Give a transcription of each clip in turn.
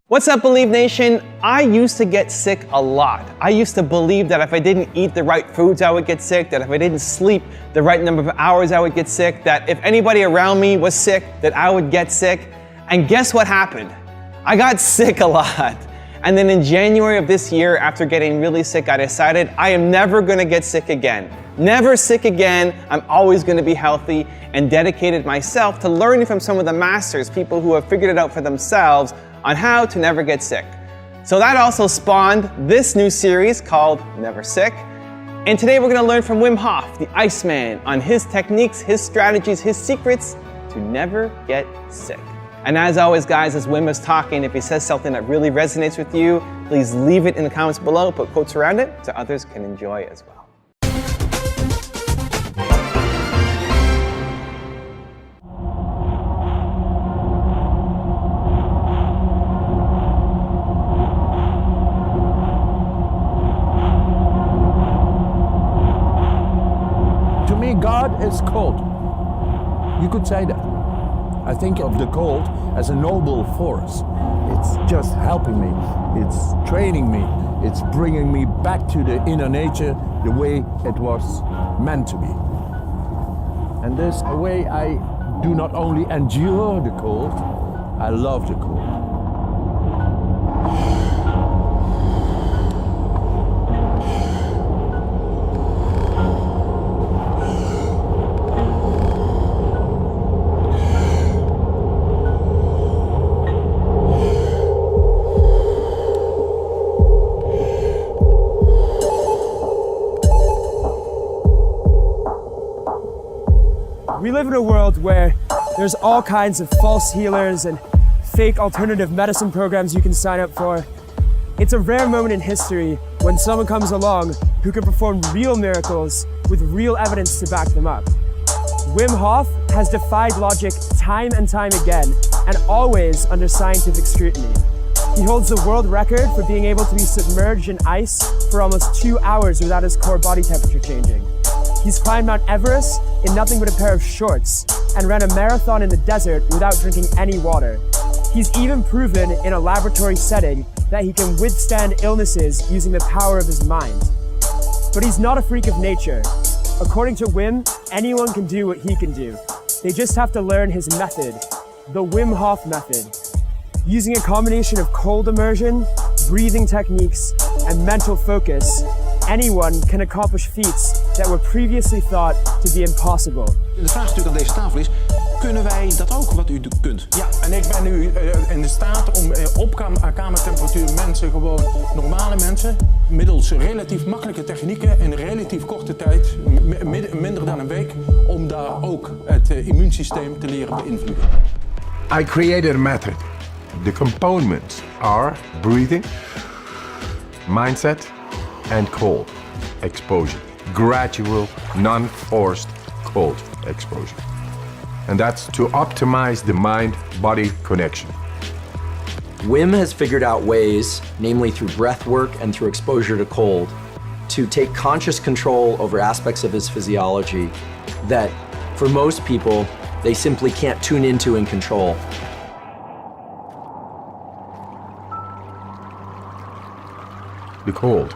What's up, Believe Nation? I used to get sick a lot. I used to believe that if I didn't eat the right foods, I would get sick, that if I didn't sleep the right number of hours, I would get sick, that if anybody around me was sick, that I would get sick. And guess what happened? I got sick a lot. And then in January of this year, after getting really sick, I decided I am never gonna get sick again. Never sick again. I'm always gonna be healthy, and dedicated myself to learning from some of the masters, people who have figured it out for themselves on how to never get sick. So that also spawned this new series called NeverSick. And today we're gonna learn from Wim Hof, the Iceman, on his techniques, his strategies, his secrets to never get sick. And as always, guys, as Wim is talking, if he says something that really resonates with you, please leave it in the comments below, put quotes around it so others can enjoy as well. To me, God is cold. You could say that. I think of the cold as a noble force. It's just helping me. It's training me. It's bringing me back to the inner nature the way it was meant to be. And this way I do not only endure the cold, I love the cold. We live in a world where there's all kinds of false healers and fake alternative medicine programs you can sign up for. It's a rare moment in history when someone comes along who can perform real miracles with real evidence to back them up. Wim Hof has defied logic time and time again, and always under scientific scrutiny. He holds the world record for being able to be submerged in ice for almost 2 hours without his core body temperature changing. He's climbed Mount Everest in nothing but a pair of shorts and ran a marathon in the desert without drinking any water. He's even proven in a laboratory setting that he can withstand illnesses using the power of his mind. But he's not a freak of nature. According to Wim, anyone can do what he can do. They just have to learn his method, the Wim Hof method. Using a combination of cold immersion, breathing techniques, and mental focus, anyone can accomplish feats that were previously thought to be impossible. De vraag natuurlijk aan deze tafel is, kunnen wij dat ook wat u kunt? Ja, en ik ben nu in de staat om op kamertemperatuur mensen, gewoon normale mensen, middels relatief makkelijke technieken in een relatief korte tijd, minder dan een week, om daar ook het immuunsysteem te leren beïnvloeden. I created a method. The components are breathing, mindset, and cold exposure. Gradual, non-forced cold exposure. And that's to optimize the mind-body connection. Wim has figured out ways, namely through breath work and through exposure to cold, to take conscious control over aspects of his physiology that, for most people, they simply can't tune into and control. The cold,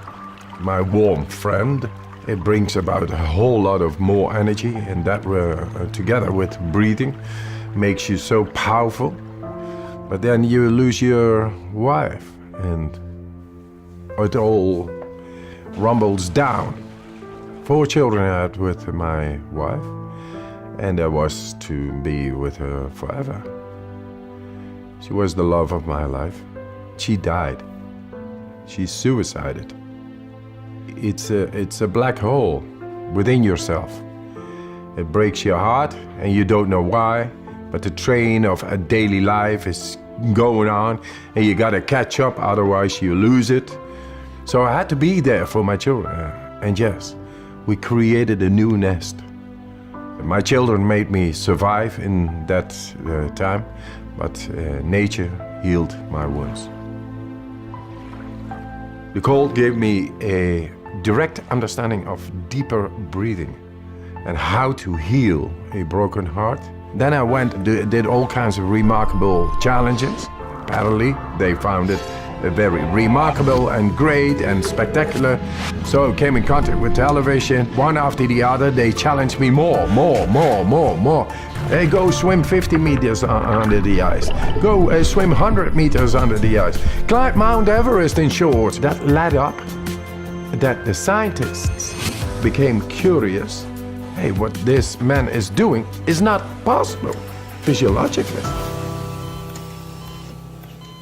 my warm friend, it brings about a whole lot of more energy, and that together with breathing makes you so powerful. But then you lose your wife and it all rumbles down. 4 children I had with my wife, and I was to be with her forever. She was the love of my life. She died. She suicided. It's a black hole within yourself. It breaks your heart and you don't know why, but the train of a daily life is going on and you gotta catch up, otherwise you lose it. So I had to be there for my children. And yes, we created a new nest. My children made me survive in that time, but nature healed my wounds. The cold gave me a direct understanding of deeper breathing and how to heal a broken heart. Then I went and did all kinds of remarkable challenges. Apparently, they found it very remarkable and great and spectacular. So I came in contact with television. One after the other, they challenged me more. Hey, go swim 50 meters under the ice. Go swim 100 meters under the ice. Climb Mount Everest in shorts. That led up that the scientists became curious. Hey, what this man is doing is not possible physiologically.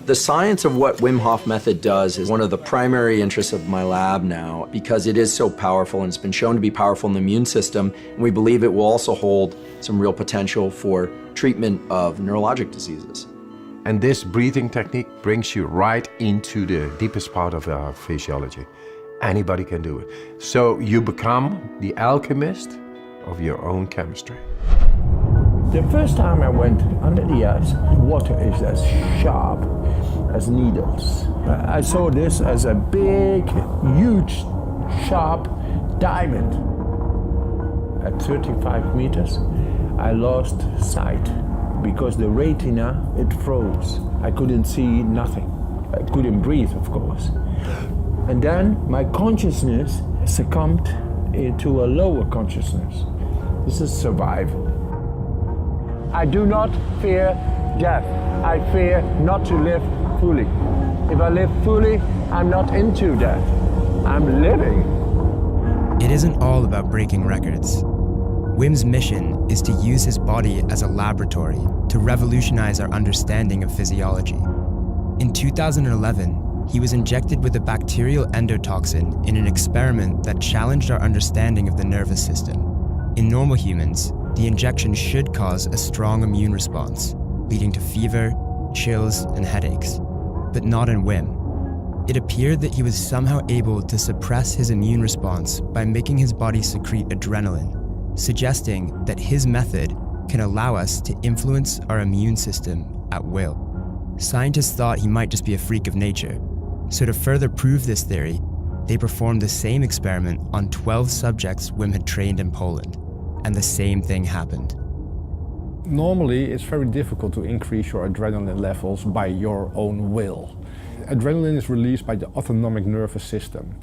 The science of what Wim Hof method does is one of the primary interests of my lab now because it is so powerful and it's been shown to be powerful in the immune system, and we believe it will also hold some real potential for treatment of neurologic diseases. And this breathing technique brings you right into the deepest part of our physiology. Anybody can do it. So you become the alchemist of your own chemistry. The first time I went under the ice, water is as sharp as needles. I saw this as a big, huge, sharp diamond. At 35 meters, I lost sight because the retina, it froze. I couldn't see nothing. I couldn't breathe, of course. And then my consciousness succumbed into a lower consciousness. This is survival. I do not fear death. I fear not to live fully. If I live fully, I'm not into death. I'm living. It isn't all about breaking records. Wim's mission is to use his body as a laboratory to revolutionize our understanding of physiology. In 2011, he was injected with a bacterial endotoxin in an experiment that challenged our understanding of the nervous system. In normal humans, the injection should cause a strong immune response, leading to fever, chills, and headaches, but not in Wim. It appeared that he was somehow able to suppress his immune response by making his body secrete adrenaline, suggesting that his method can allow us to influence our immune system at will. Scientists thought he might just be a freak of nature, so to further prove this theory, they performed the same experiment on 12 subjects Wim had trained in Poland. And the same thing happened. Normally, it's very difficult to increase your adrenaline levels by your own will. Adrenaline is released by the autonomic nervous system.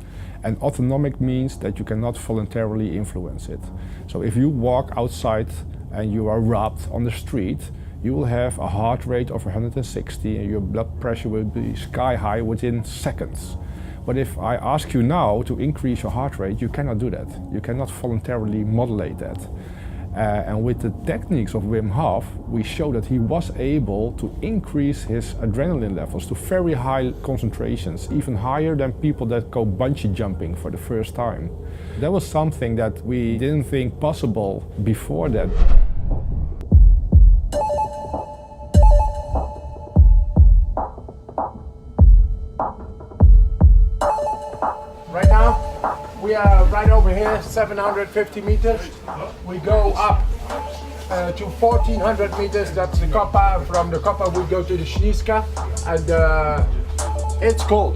And autonomic means that you cannot voluntarily influence it. So if you walk outside and you are robbed on the street, you will have a heart rate of 160 and your blood pressure will be sky high within seconds. But if I ask you now to increase your heart rate, you cannot do that. You cannot voluntarily modulate that. And with the techniques of Wim Hof, we show that he was able to increase his adrenaline levels to very high concentrations, even higher than people that go bungee jumping for the first time. That was something that we didn't think possible before that. Right now, we are right over here, 750 meters. We go up to 1400 meters, that's the Koppa. From the Koppa we go to the Śliska, and it's cold.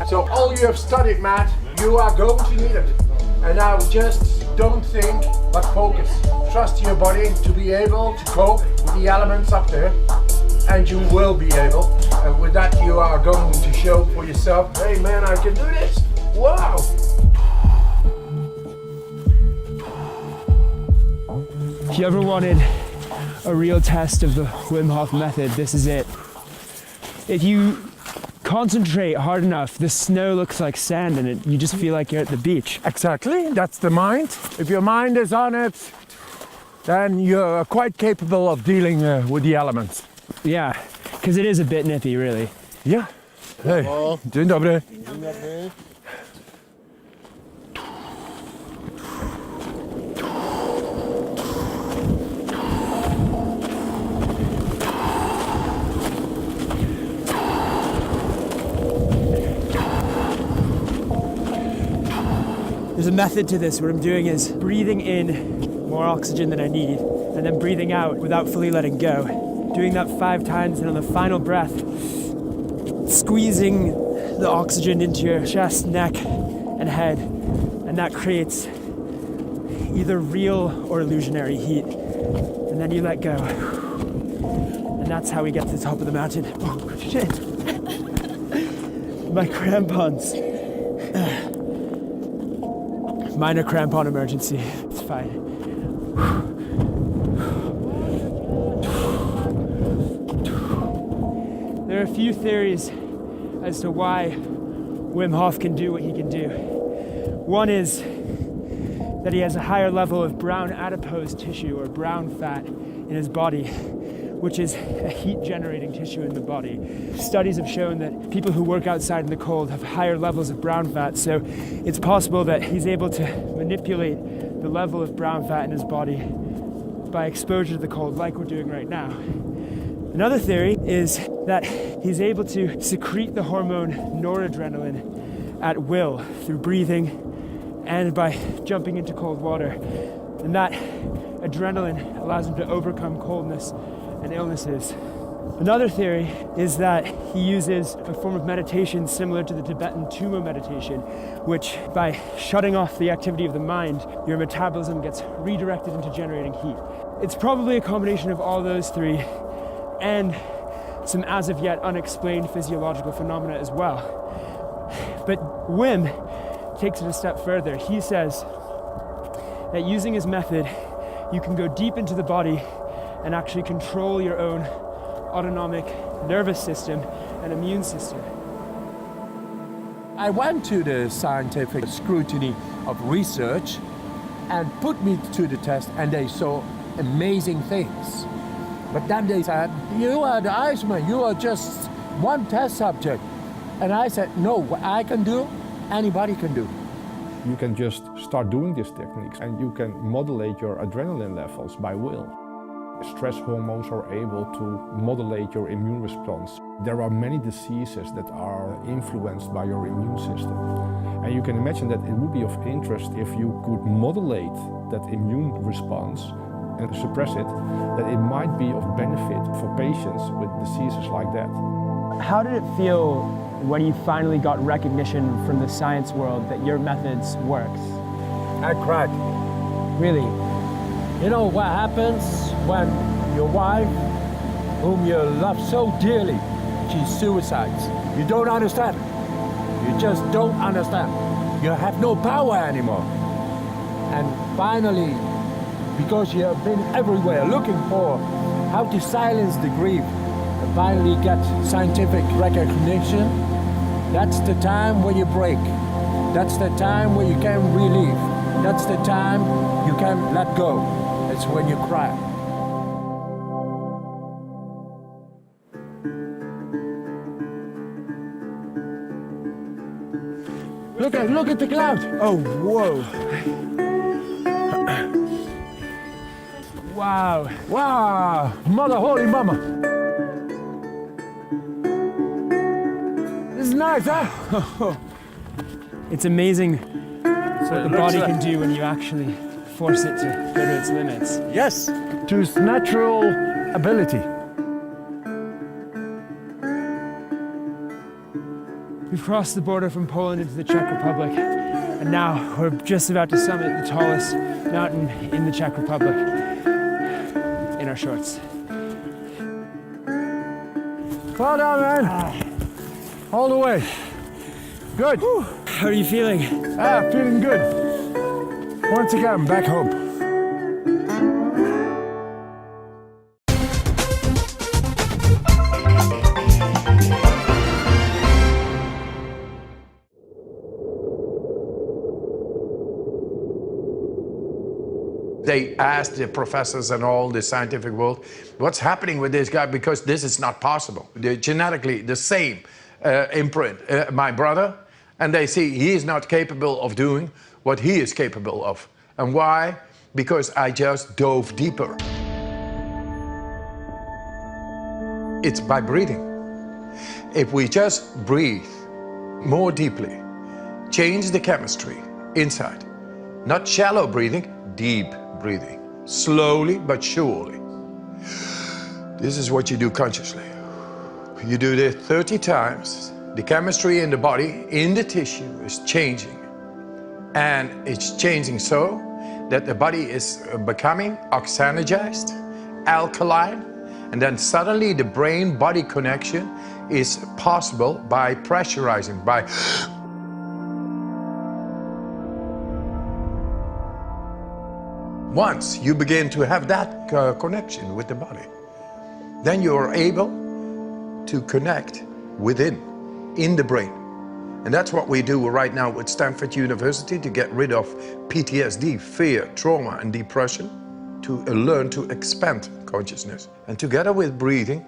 So all you have studied, Matt, you are going to need it. And now just don't think, but focus. Trust your body to be able to cope with the elements up there, and you will be able. And with that you are going to show for yourself, hey man, I can do this. Wow! If you ever wanted a real test of the Wim Hof method, this is it. If you concentrate hard enough, the snow looks like sand and you just feel like you're at the beach. Exactly, that's the mind. If your mind is on it, then you're quite capable of dealing with the elements. Yeah, because it is a bit nippy, really. Yeah. Hey, dzień dobry. There's a method to this. What I'm doing is breathing in more oxygen than I need, and then breathing out without fully letting go. Doing that 5 times, and on the final breath, squeezing the oxygen into your chest, neck, and head. And that creates either real or illusionary heat. And then you let go. And And that's how we get to the top of the mountain. Oh, shit. My crampons. Minor crampon emergency. It's fine. There are a few theories as to why Wim Hof can do what he can do. One is that he has a higher level of brown adipose tissue or brown fat in his body, which is a heat-generating tissue in the body. Studies have shown that people who work outside in the cold have higher levels of brown fat, so it's possible that he's able to manipulate the level of brown fat in his body by exposure to the cold, like we're doing right now. Another theory is that he's able to secrete the hormone noradrenaline at will through breathing and by jumping into cold water. And that adrenaline allows him to overcome coldness and illnesses. Another theory is that he uses a form of meditation similar to the Tibetan Tummo meditation, which by shutting off the activity of the mind, your metabolism gets redirected into generating heat. It's probably a combination of all those three and some as of yet unexplained physiological phenomena as well. But Wim takes it a step further. He says that using his method, you can go deep into the body and actually control your own autonomic nervous system and immune system. I went to the scientific scrutiny of research and put me to the test, and they saw amazing things. But then they said, you are the Iceman, you are just one test subject. And I said, no, what I can do, anybody can do. You can just start doing these techniques and you can modulate your adrenaline levels by will. Stress hormones are able to modulate your immune response. There are many diseases that are influenced by your immune system. And you can imagine that it would be of interest if you could modulate that immune response and suppress it, that it might be of benefit for patients with diseases like that. How did it feel when you finally got recognition from the science world that your methods worked? I cried. Really? You know what happens when your wife, whom you love so dearly, she suicides? You don't understand. You just don't understand. You have no power anymore. And finally, because you have been everywhere looking for how to silence the grief, and finally get scientific recognition, that's the time when you break. That's the time when you can relieve. That's the time you can let go. It's when you cry. Look at the cloud. Oh, whoa. Wow. Wow, mother holy mama. This is nice, huh? It's amazing what the body can do when you actually force it to go to its limits. Yes, to its natural ability. We've crossed the border from Poland into the Czech Republic, and now we're just about to summit the tallest mountain in the Czech Republic in our shorts. Well done, man. All the way. Good. Whew. How are you feeling? Feeling good. Once again, back home. They asked the professors and all the scientific world, what's happening with this guy? Because this is not possible. They're genetically the same imprint, my brother, and they see he is not capable of doing what he is capable of. And why? Because I just dove deeper. It's by breathing. If we just breathe more deeply, change the chemistry inside, not shallow breathing, deep breathing, slowly but surely. This is what you do consciously. You do this 30 times. The chemistry in the body, in the tissue, is changing. And it's changing so that the body is becoming oxygenized, alkaline, And then suddenly the brain-body connection is possible by pressurizing, by once you begin to have that connection with the body, then you are able to connect within, in the brain. And that's what we do right now with Stanford University to get rid of PTSD, fear, trauma, and depression, to learn to expand consciousness. And together with breathing,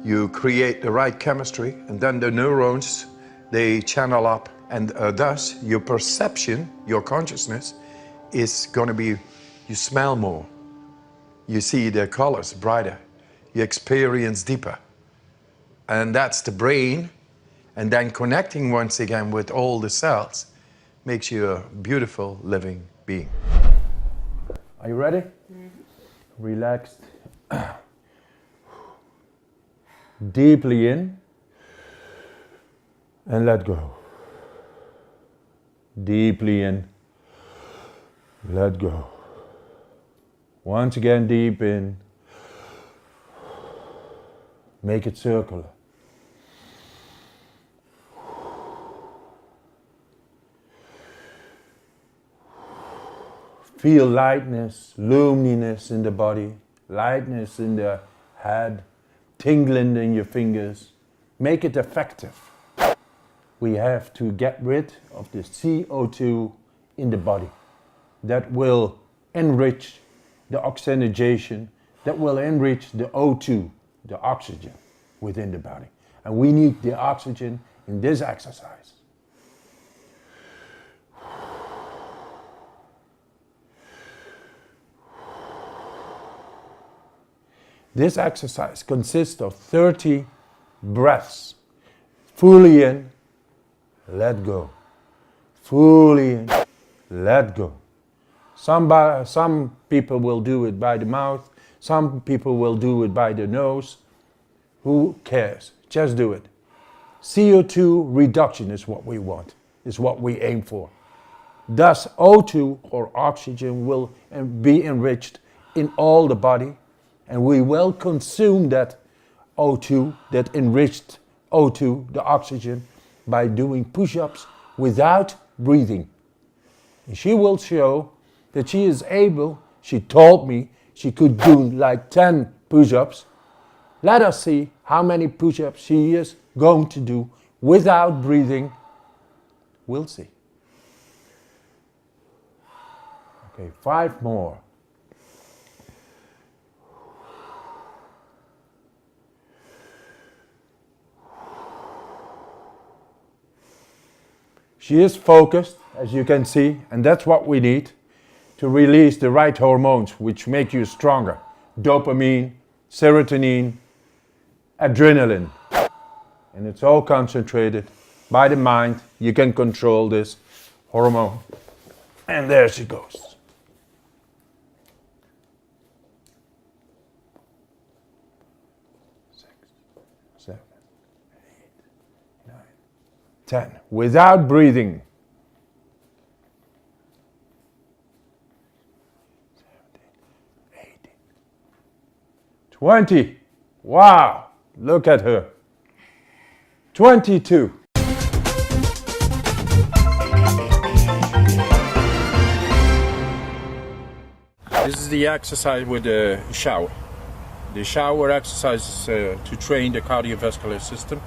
you create the right chemistry, and then the neurons, they channel up, and thus your perception, your consciousness, is going to be, you smell more, you see the colors brighter, you experience deeper. And that's the brain. And then connecting once again with all the cells makes you a beautiful living being. Are you ready? Relaxed. Deeply in and let go. Deeply in, let go. Once again, deep in. Make it circular. Feel lightness, luminous in the body, lightness in the head, tingling in your fingers. Make it effective. We have to get rid of the CO2 in the body. That will enrich the oxygenation, that will enrich the O2, the oxygen within the body. And we need the oxygen in this exercise. This exercise consists of 30 breaths. Fully in, let go. Fully in, let go. Some people will do it by the mouth. Some people will do it by the nose. Who cares? Just do it. CO2 reduction is what we want, is what we aim for. Thus, O2 or oxygen will be enriched in all the body, and we will consume that O2, that enriched O2, the oxygen, by doing push-ups without breathing. And she will show that she is able, she told me she could do like 10 push-ups. Let us see how many push-ups she is going to do without breathing. We'll see. Okay, 5 more. She is focused, as you can see, and that's what we need to release the right hormones which make you stronger. Dopamine, serotonin, adrenaline. And it's all concentrated by the mind. You can control this hormone. And there she goes. 6, 7, 8, 9, 10. Without breathing. 17, 18, 20. Wow, look at her. 22. This is the exercise with the shower. The shower exercise is to train the cardiovascular system.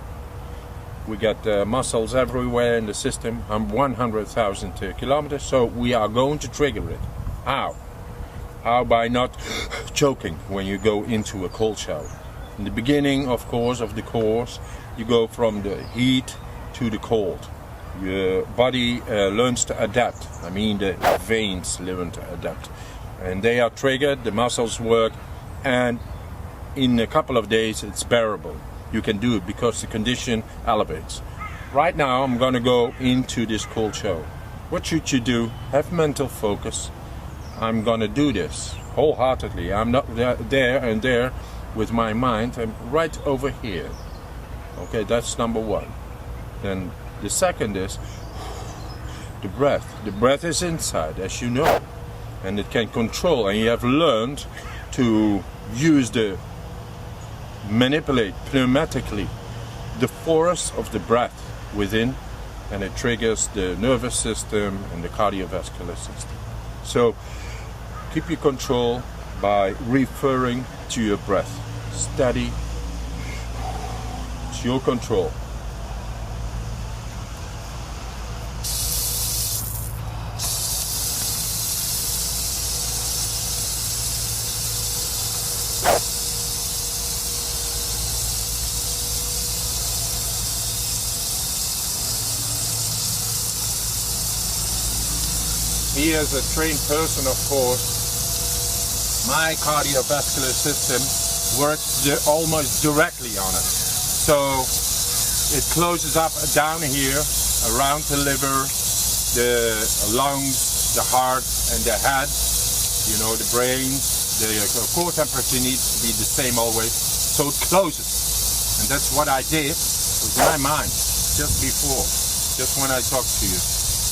We got muscles everywhere in the system. I'm 100,000 kilometers, so we are going to trigger it. How? How? By not choking when you go into a cold shower. In the beginning, of course, of the course, you go from the heat to the cold. Your body learns to adapt. I mean, the veins learn to adapt. And they are triggered, the muscles work, and in a couple of days it's bearable. You can do it because the condition elevates. Right now I'm going to go into this cold shower. What should you do? Have mental focus. I'm going to do this wholeheartedly. I'm not there with my mind. I'm right over here. Okay, that's number one. Then the second is the breath. The breath is inside, as you know, and it can control, and you have learned to use the manipulate pneumatically the force of the breath within, and it triggers the nervous system and the cardiovascular system. So keep your control by referring to your breath. Steady. It's your control. Me as a trained person, of course, my cardiovascular system works almost directly on it. So it closes up down here around the liver, the lungs, the heart and the head, you know, the brain. The core temperature needs to be the same always, so it closes. And that's what I did with my mind just before, just when I talked to you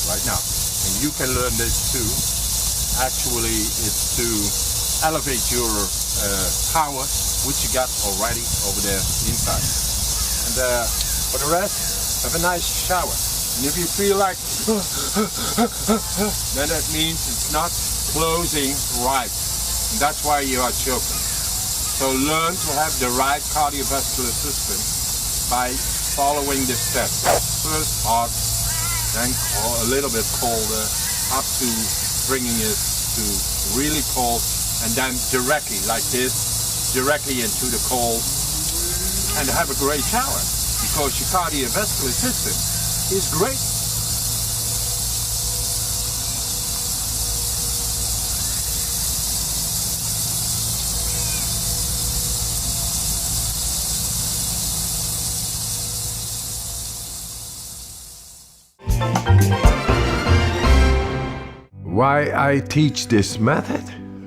right now. And you can learn this too. Actually, it's to elevate your power, which you got already over there inside. And for the rest, have a nice shower. And if you feel like, then that means it's not closing right. And that's why you are choking. So learn to have the right cardiovascular system by following the steps. First hot, then a little bit colder, up to bringing it to really cold, and then directly like this, directly into the cold, and have a great shower, because your cardiovascular system is great. Why I teach this method?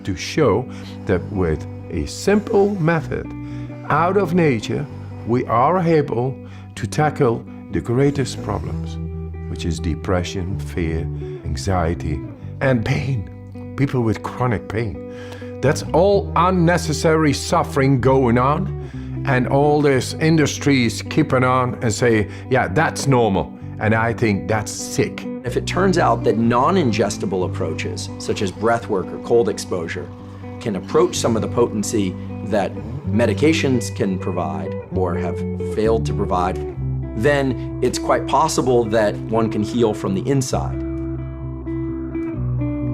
To show that with a simple method out of nature, we are able to tackle the greatest problems, which is depression, fear, anxiety, and pain. People with chronic pain. That's all unnecessary suffering going on, and all this industry is keeping on and say, yeah, that's normal. And I think that's sick. If it turns out that non-ingestible approaches, such as breath work or cold exposure, can approach some of the potency that medications can provide or have failed to provide, then it's quite possible that one can heal from the inside.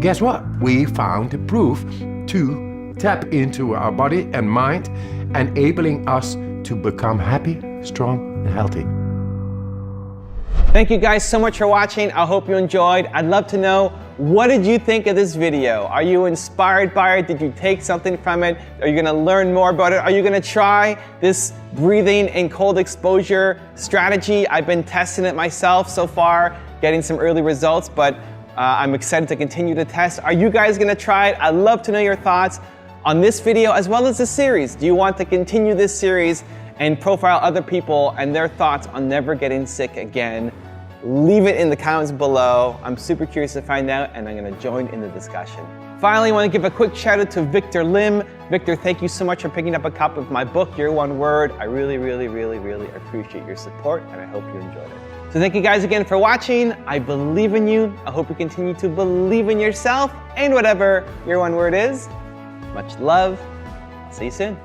Guess what? We found the proof to tap into our body and mind, enabling us to become happy, strong, and healthy. Thank you guys so much for watching. I hope you enjoyed. I'd love to know, what did you think of this video? Are you inspired by it? Did you take something from it? Are you gonna learn more about it? Are you gonna try this breathing and cold exposure strategy? I've been testing it myself so far, getting some early results, but I'm excited to continue to test. Are you guys gonna try it? I'd love to know your thoughts on this video as well as the series. Do you want to continue this series and profile other people and their thoughts on never getting sick again? Leave it in the comments below. I'm super curious to find out, and I'm gonna join in the discussion. Finally, I wanna give a quick shout out to Victor Lim. Victor, thank you so much for picking up a copy of my book, Your One Word. I really, really, really, really appreciate your support, and I hope you enjoyed it. So thank you guys again for watching. I believe in you. I hope you continue to believe in yourself and whatever your one word is. Much love. See you soon.